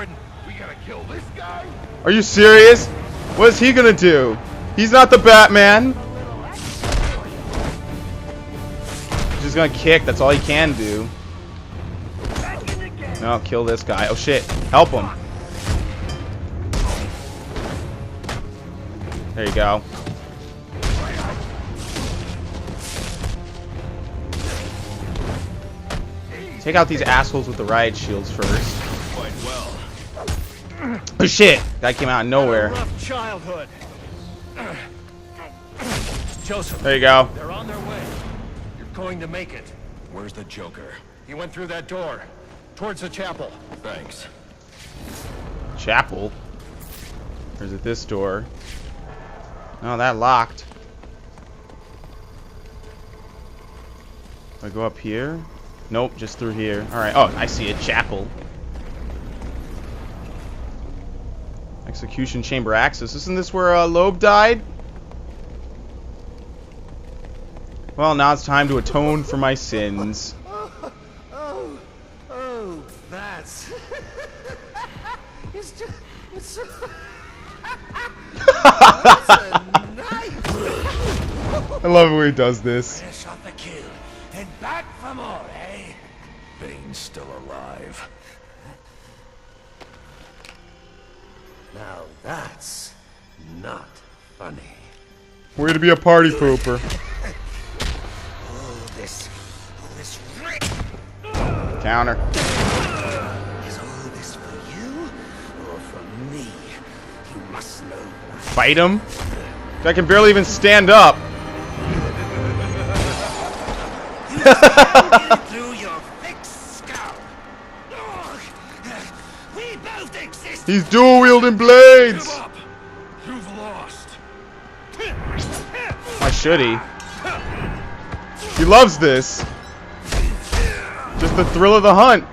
Gordon, we gotta kill this guy? Are you serious? What is he gonna do? He's not the Batman. He's just gonna kick. That's all he can do. No, kill this guy. Oh shit. Help him. There you go. Take out these assholes with the riot shields first. Quite well. Oh shit! That came out of nowhere. Rough childhood. Joseph. There you go. They're on their way. You're going to make it. Where's the Joker? He went through that door. Towards the chapel. Thanks. Chapel? Or is it this door? No, that locked. Do I go up here? Nope, just through here. Alright. Oh, I see it. Chapel. Execution chamber access. Isn't this where Loeb died? Well, now it's time to atone for my sins. Oh, that's... it's just... It's a... That's a knife! I love it when he does this. Finish off the kill, and back for more, eh? Bane's still alive. Now that's not funny. We're gonna be a party pooper. Oh, this Counter. is all this for you or for me? You must know. Fight him? I can barely even stand up. Through your thick skull. We both exist. He's dual wielding blades. Give up. You've lost. Why should he? He loves this. Just the thrill of the hunt.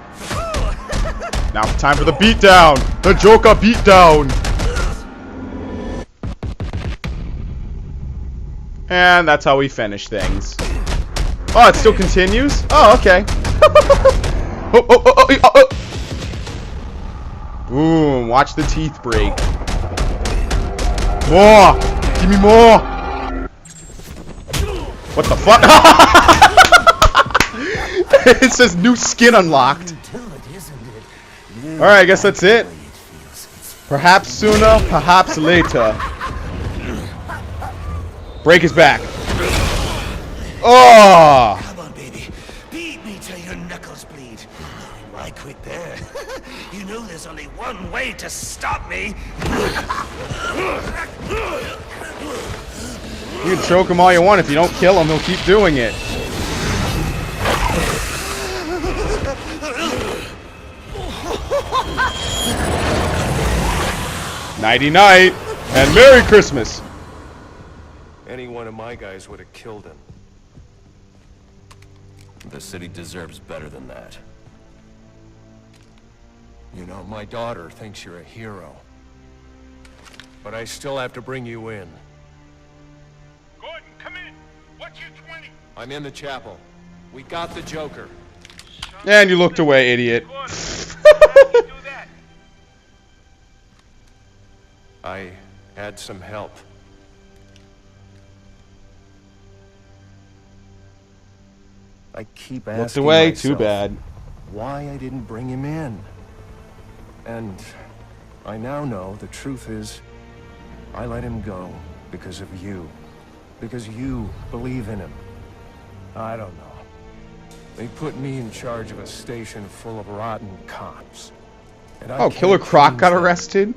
Now time for the beatdown. The Joker beatdown. And that's how we finish things. Oh, it still continues? Oh, okay. Boom, watch the teeth break. More! Give me more! What the fuck? It says new skin unlocked. Alright, I guess that's it. Perhaps sooner, perhaps later. Break his back. Oh! Come on, baby. Beat me till your knuckles bleed. Why quit there? You know there's only one way to stop me. You can choke him all you want. If you don't kill him, he'll keep doing it. Nighty-night, and Merry Christmas. Any one of my guys would have killed him. The city deserves better than that. You know, my daughter thinks you're a hero. But I still have to bring you in. Gordon, come in. What's your 20? I'm in the chapel. We got the Joker. And you looked away, idiot. I had some help. I keep asking Looked away, myself too bad. why I didn't bring him in. And I now know the truth is I let him go because of you. Because you believe in him. I don't know. They put me in charge of a station full of rotten cops. And I Oh, Killer can't Croc change got them arrested?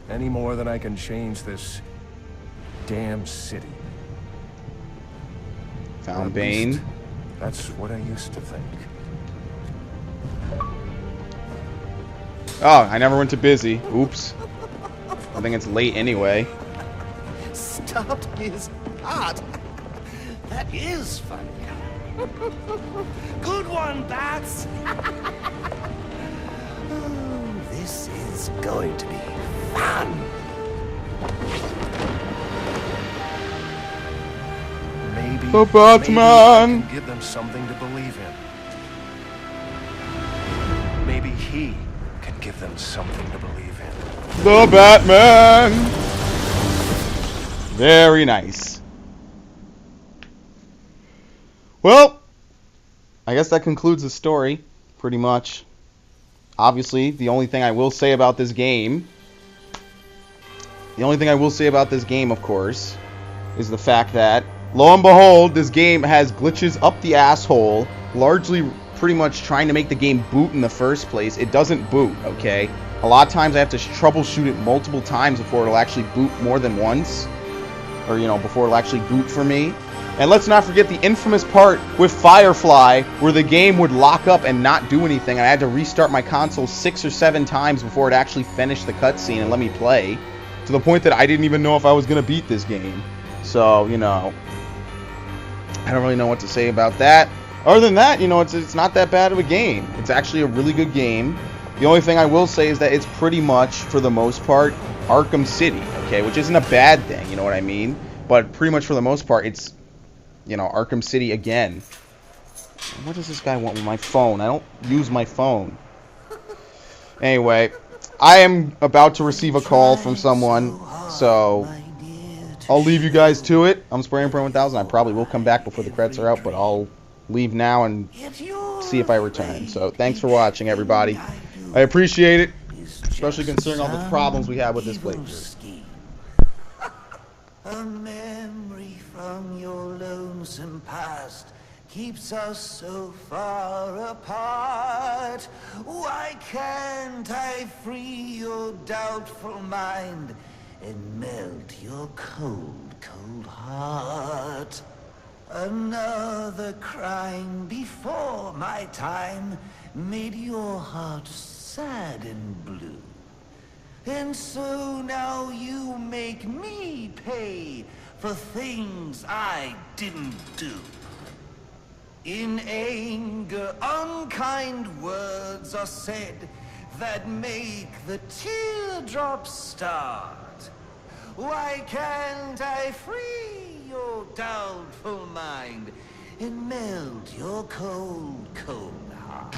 any more than I can change this damn city. Found At Bane. least that's what I used to think. Oh, I never went to busy. Oops. I think it's late anyway. Stopped his heart. That is funny. Good one, Bats. Oh, this is going to be fun. Maybe, The maybe Batman. I can give them something to believe in. Maybe he can give them something to believe in. The Batman! Very nice. Well, I guess that concludes the story, pretty much. Obviously, the only thing I will say about this game, of course, is the fact that, lo and behold, this game has glitches up the asshole, largely pretty much trying to make the game boot in the first place. It doesn't boot, okay? A lot of times I have to troubleshoot it multiple times before it'll actually boot more than once. Or, you know, before it'll actually boot for me. And let's not forget the infamous part with Firefly, where the game would lock up and not do anything. And I had to restart my console 6 or 7 times before it actually finished the cutscene and let me play. To the point that I didn't even know if I was going to beat this game. So, you know, I don't really know what to say about that. Other than that, you know, it's not that bad of a game. It's actually a really good game. The only thing I will say is that it's pretty much, for the most part, Arkham City, okay? Which isn't a bad thing, you know what I mean? But pretty much for the most part, it's, you know, Arkham City again. What does this guy want with my phone? I don't use my phone. Anyway, I am about to receive a call from someone, so I'll leave you guys to it. I'm Spraying Pro 1000. I probably will come back before the credits are out, but I'll leave now and see if I return. So thanks for watching, everybody. I appreciate it, especially considering all the problems we had with this playthrough. A memory from your lonesome past keeps us so far apart. Why can't I free your doubtful mind and melt your cold, cold heart? Another crime before my time made your heart sad and blue. And so now you make me pay for things I didn't do. In anger, unkind words are said that make the teardrops start. Why can't I free your doubtful mind and melt your cold, cold heart?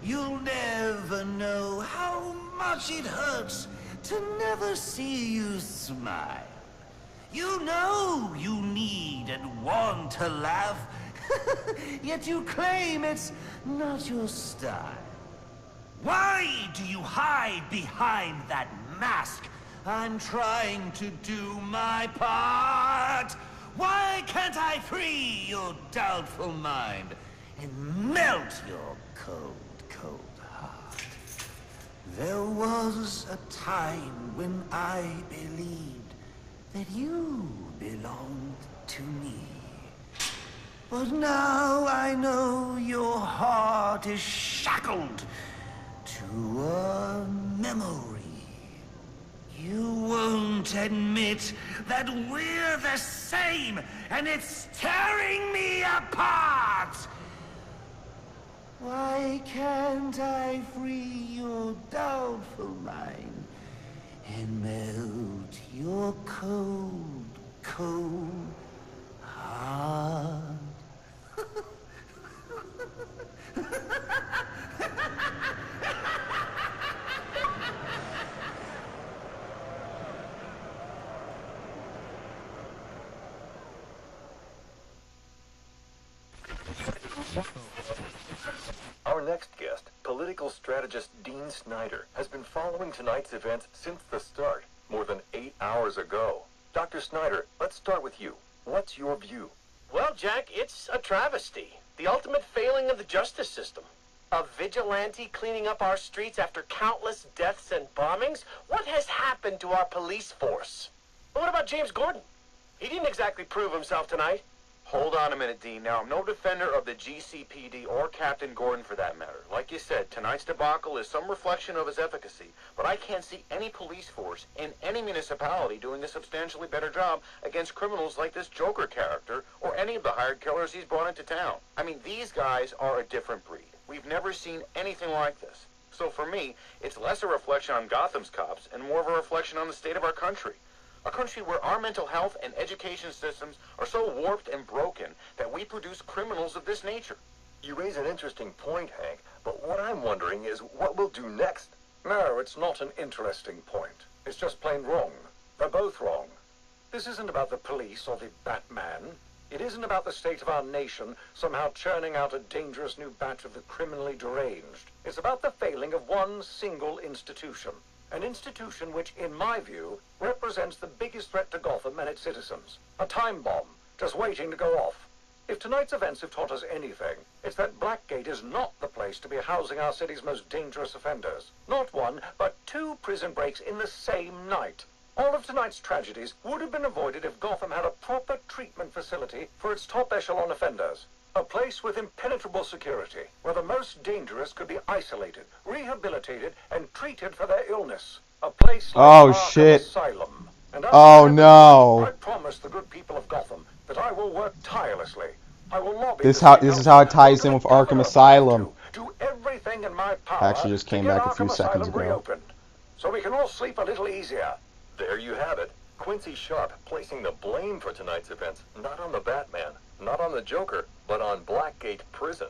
You'll never know how much it hurts to never see you smile. You know you need and want to laugh, yet you claim it's not your style. Why do you hide behind that mask? I'm trying to do my part. Why can't I free your doubtful mind and melt your cold, cold heart? There was a time when I believed that you belonged to me. But now I know your heart is shackled to a memory. You won't admit that we're the same, and it's tearing me apart! Why can't I free your doubtful mind and melt your cold, cold heart? Our next guest, political strategist Dean Snyder, has been following tonight's events since the start, more than 8 hours ago. Dr. Snyder, let's start with you. What's your view? Well, Jack, it's a travesty. The ultimate failing of the justice system. A vigilante cleaning up our streets after countless deaths and bombings? What has happened to our police force? But what about James Gordon? He didn't exactly prove himself tonight. Hold on a minute, Dean. Now, I'm no defender of the GCPD or Captain Gordon for that matter. Like you said, tonight's debacle is some reflection of his efficacy, but I can't see any police force in any municipality doing a substantially better job against criminals like this Joker character or any of the hired killers he's brought into town. I mean, these guys are a different breed. We've never seen anything like this. So for me, it's less a reflection on Gotham's cops and more of a reflection on the state of our country. A country where our mental health and education systems are so warped and broken that we produce criminals of this nature. You raise an interesting point, Hank, but what I'm wondering is what we'll do next. No, it's not an interesting point. It's just plain wrong. They're both wrong. This isn't about the police or the Batman. It isn't about the state of our nation somehow churning out a dangerous new batch of the criminally deranged. It's about the failing of one single institution. An institution which, in my view, represents the biggest threat to Gotham and its citizens. A time bomb, just waiting to go off. If tonight's events have taught us anything, it's that Blackgate is not the place to be housing our city's most dangerous offenders. Not one, but 2 prison breaks in the same night. All of tonight's tragedies would have been avoided if Gotham had a proper treatment facility for its top echelon offenders. A place with impenetrable security, where the most dangerous could be isolated, rehabilitated, and treated for their illness. A place like Arkham shit. Asylum. And Oh no. I promise the good people of Gotham that I will work tirelessly. I will lobby This is how it ties in with Governor Arkham Asylum. do everything in my power Actually just came to get back a few Arkham seconds Asylum ago. reopened, so we can all sleep a little easier. There you have it. Quincy Sharp placing the blame for tonight's events not on the Batman, not on the Joker, but on Blackgate Prison,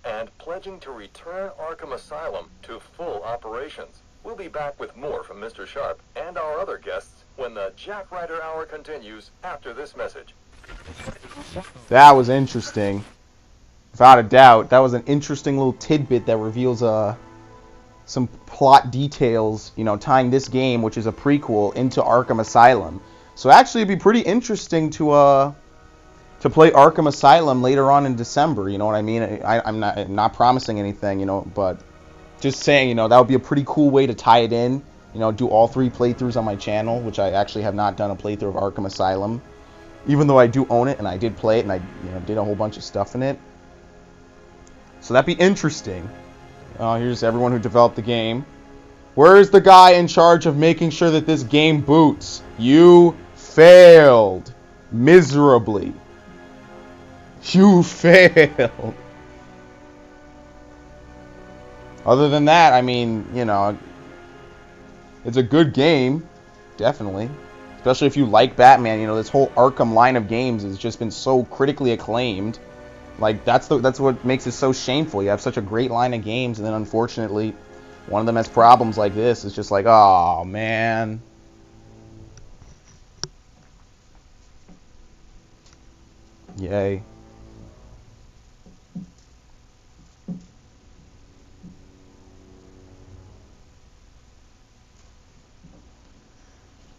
and pledging to return Arkham Asylum to full operations. We'll be back with more from Mr. Sharp and our other guests when the Jack Ryder Hour continues after this message. That was interesting. Without a doubt, that was an interesting little tidbit that reveals some plot details, you know, tying this game, which is a prequel, into Arkham Asylum. So actually, it'd be pretty interesting to play Arkham Asylum later on in December. You know what I mean? I'm not promising anything, you know, but just saying, you know, that would be a pretty cool way to tie it in. You know, do all 3 playthroughs on my channel, which I actually have not done a playthrough of Arkham Asylum, even though I do own it and I did play it and I, you know, did a whole bunch of stuff in it. So that'd be interesting. Here's everyone who developed the game. Where's the guy in charge of making sure that this game boots? You failed miserably. You failed. Other than that, I mean, you know, it's a good game, definitely. Especially if you like Batman. You know, this whole Arkham line of games has just been so critically acclaimed. Like, that's what makes it so shameful. You have such a great line of games, and then unfortunately, one of them has problems like this. It's just like, oh, man. Yay.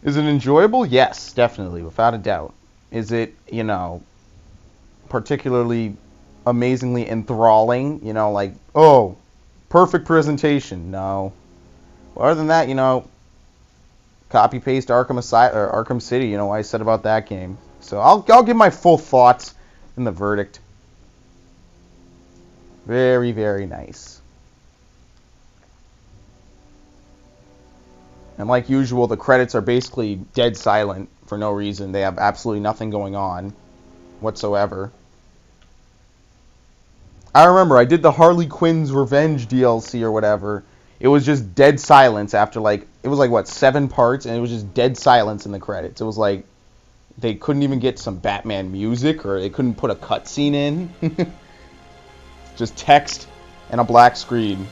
Is it enjoyable? Yes, definitely, without a doubt. Is it, you know, particularly amazingly enthralling? You know, like, oh, perfect presentation. No. Well, other than that, you know, copy paste Arkham City. You know what I said about that game. So I'll give my full thoughts in the verdict. Very, very nice. And like usual, the credits are basically dead silent for no reason. They have absolutely nothing going on whatsoever. I remember I did the Harley Quinn's Revenge DLC or whatever. It was just dead silence after it was like what, 7 parts, and it was just dead silence in the credits. It was like they couldn't even get some Batman music, or they couldn't put a cutscene in. Just text and a black screen.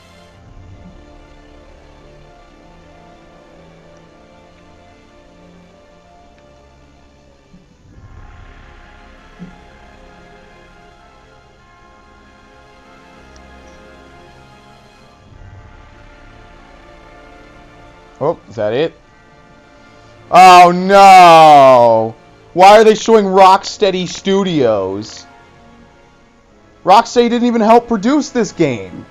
Oh, is that it? Oh no! Why are they showing Rocksteady Studios? Rocksteady didn't even help produce this game.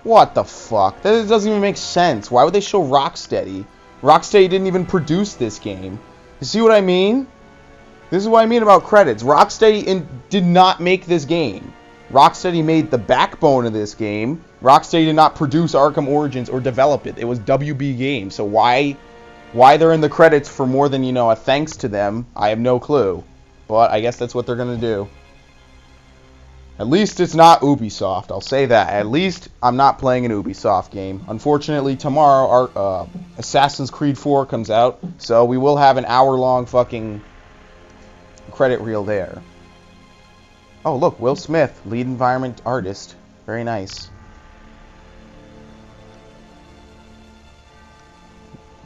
What the fuck? That doesn't even make sense. Why would they show Rocksteady? Rocksteady didn't even produce this game. You see what I mean? This is what I mean about credits. Rocksteady did not make this game. Rocksteady made the backbone of this game. Rocksteady did not produce Arkham Origins or develop it. It was WB Games. So why they're in the credits for more than, you know, a thanks to them, I have no clue. But I guess that's what they're going to do. At least it's not Ubisoft. I'll say that. At least I'm not playing an Ubisoft game. Unfortunately, tomorrow our Assassin's Creed 4 comes out. So we will have an hour-long fucking credit reel there. Oh, look, Will Smith, lead environment artist. Very nice.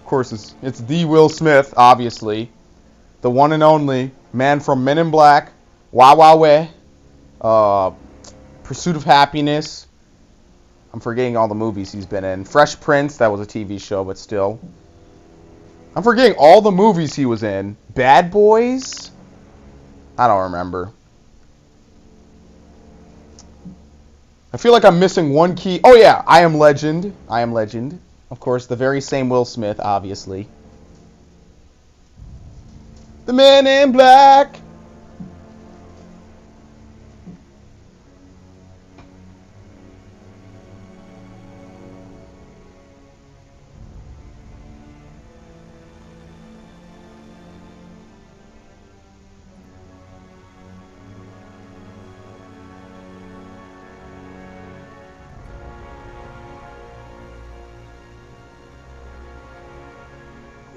course, it's the Will Smith, obviously. The one and only man from Men in Black, Wah Wah Weh, Pursuit of Happiness. I'm forgetting all the movies he's been in. Fresh Prince, that was a TV show, but still. I'm forgetting all the movies he was in. Bad Boys? I don't remember. I feel like I'm missing one key. Oh yeah, I Am Legend. I Am Legend. Of course, the very same Will Smith, obviously. The Man in Black.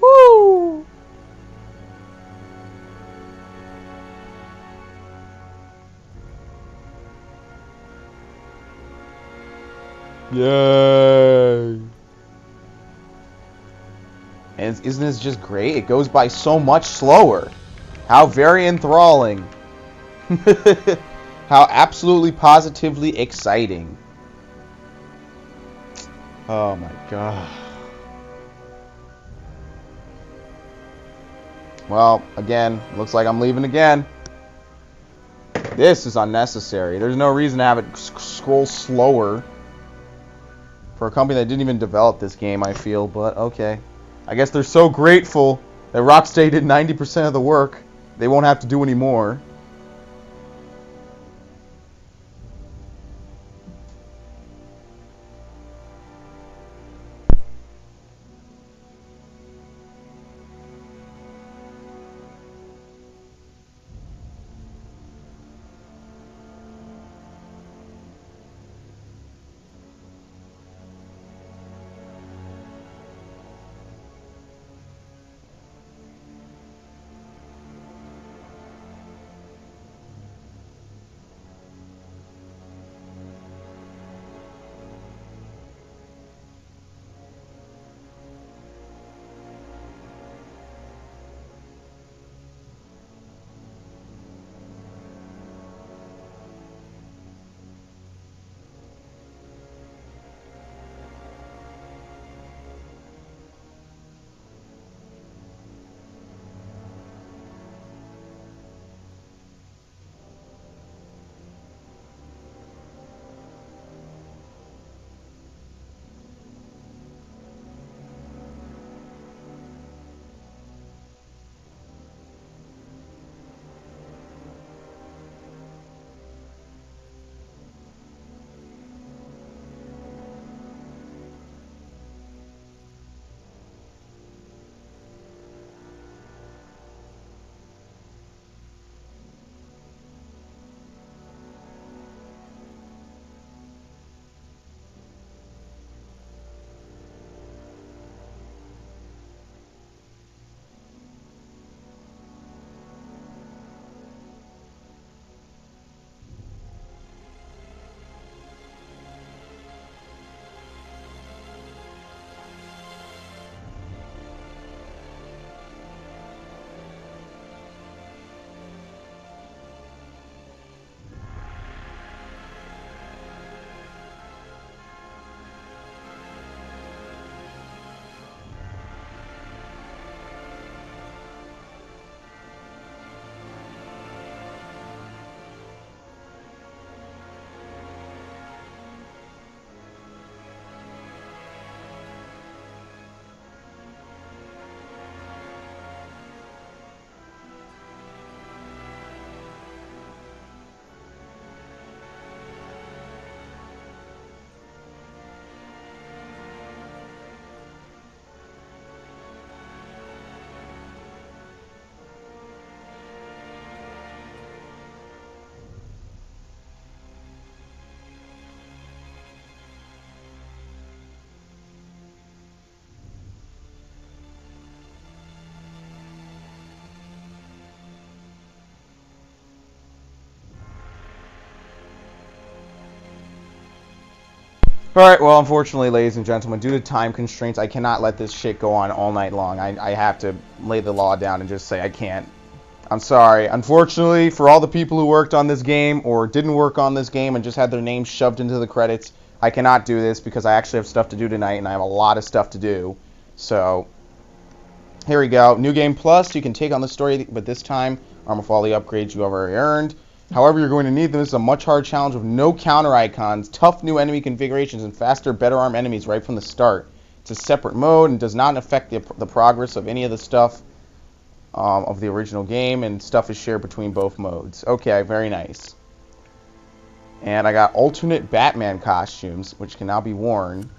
Woo! Yay! And isn't this just great? It goes by so much slower. How very enthralling. How absolutely positively exciting. Oh my god. Well, again, looks like I'm leaving again. This is unnecessary. There's no reason to have it scroll slower for a company that didn't even develop this game, I feel, but okay. I guess they're so grateful that Rocksteady did 90% of the work, they won't have to do any more. Alright, well, unfortunately, ladies and gentlemen, due to time constraints, I cannot let this shit go on all night long. I have to lay the law down and just say I can't. I'm sorry. Unfortunately, for all the people who worked on this game or didn't work on this game and just had their names shoved into the credits, I cannot do this because I actually have stuff to do tonight, and I have a lot of stuff to do. So, here we go. New Game Plus, you can take on the story, but this time, armor for all the upgrades you have already earned. However, you're going to need them. This is a much harder challenge with no counter icons, tough new enemy configurations, and faster, better armed enemies right from the start. It's a separate mode and does not affect the progress of any of the stuff of the original game, and stuff is shared between both modes. Okay, very nice. And I got alternate Batman costumes, which can now be worn.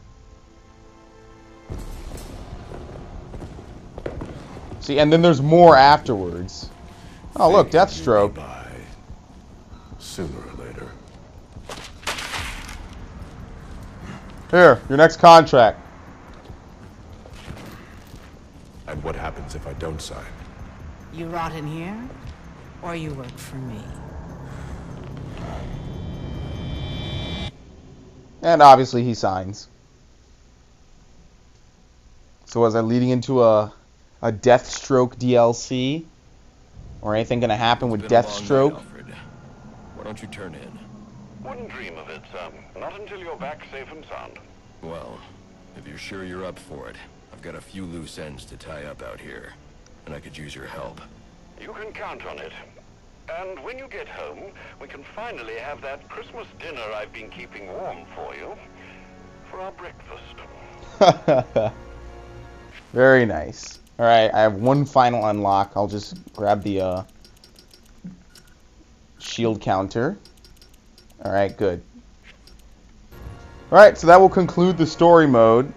See, and then there's more afterwards. Oh, look, Deathstroke. Sooner or later. Here, your next contract. And what happens if I don't sign? You rot in here, or you work for me. And obviously he signs. So was that leading into a Deathstroke DLC? Or anything gonna happen with Deathstroke? Why don't you turn in? Wouldn't dream of it, sir. Not until you're back safe and sound. Well, if you're sure you're up for it, I've got a few loose ends to tie up out here, and I could use your help. You can count on it. And when you get home, we can finally have that Christmas dinner I've been keeping warm for you for our breakfast. Very nice. Alright, I have one final unlock. I'll just grab the shield counter. Alright, good. Alright, so that will conclude the story mode.